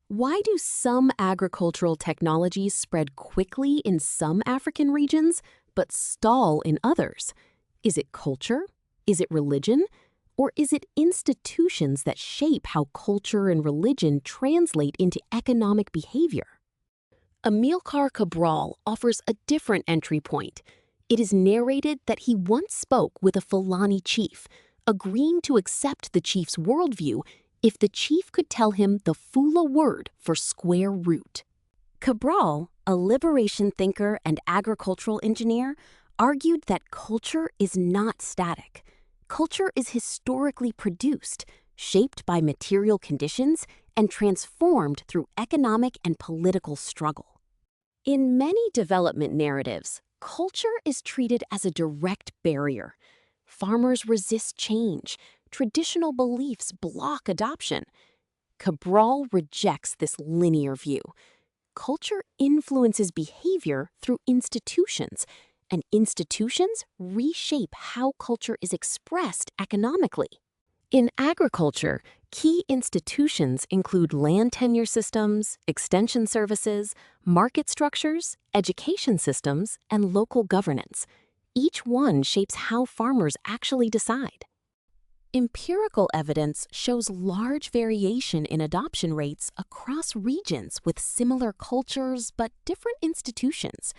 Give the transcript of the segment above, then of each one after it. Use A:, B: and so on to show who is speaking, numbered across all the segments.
A: Why do some agricultural technologies spread quickly in some African regions, but stall in others? Is it culture? Is it religion? Or is it institutions that shape how culture and religion translate into economic behavior? Amílcar Cabral offers a different entry point. It is narrated that he once spoke with a Fulani chief, agreeing to accept the chief's worldview if the chief could tell him the Fula word for square root. Cabral, a liberation thinker and agricultural engineer, argued that culture is not static. Culture is historically produced, shaped by material conditions, and transformed through economic and political struggle. In many development narratives, culture is treated as a direct barrier. Farmers resist change. Traditional beliefs block adoption. Cabral rejects this linear view. Culture influences behavior through institutions, and institutions reshape how culture is expressed economically. In agriculture, key institutions include land tenure systems, extension services, market structures, education systems, and local governance. Each one shapes how farmers actually decide. Empirical evidence shows large variation in adoption rates across regions with similar cultures but different institutions.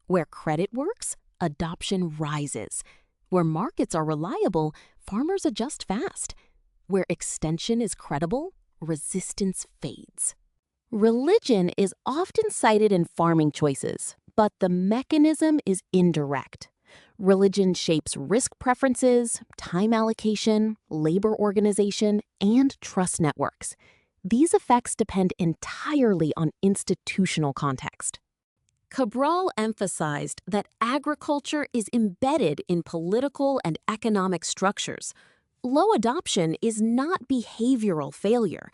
A: Where credit works, adoption rises. Where markets are reliable, farmers adjust fast. Where extension is credible, resistance fades. Religion is often cited in farming choices, but the mechanism is indirect. Religion shapes risk preferences, time allocation, labor organization, and trust networks. These effects depend entirely on institutional context. Cabral emphasized that agriculture is embedded in political and economic structures. Low adoption is not behavioral failure.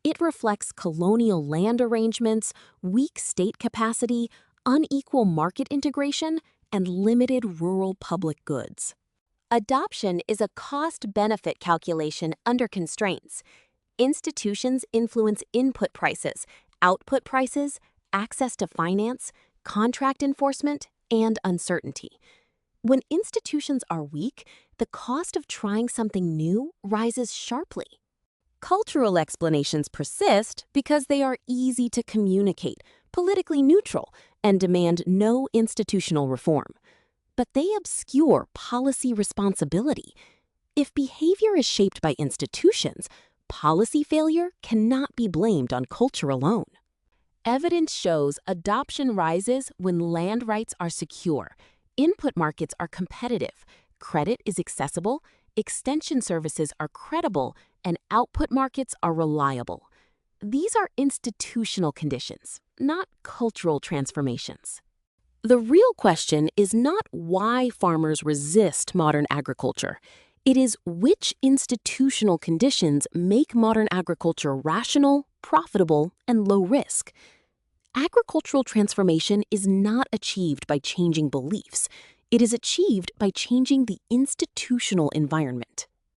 A: It reflects colonial land arrangements, weak state capacity, unequal market integration, and limited rural public goods. Adoption is a cost-benefit calculation under constraints. Institutions influence input prices, output prices, access to finance, contract enforcement, and uncertainty. When institutions are weak, the cost of trying something new rises sharply. Cultural explanations persist because they are easy to communicate, politically neutral, and demand no institutional reform. But they obscure policy responsibility. If behavior is shaped by institutions, policy failure cannot be blamed on culture alone. Evidence shows adoption rises when land rights are secure, input markets are competitive, credit is accessible, extension services are credible, and output markets are reliable. These are institutional conditions, not cultural transformations. The real question is not why farmers resist modern agriculture. It is which institutional conditions make modern agriculture rational, profitable, and low risk. Agricultural transformation is not achieved by changing beliefs. It is achieved by changing the institutional environment.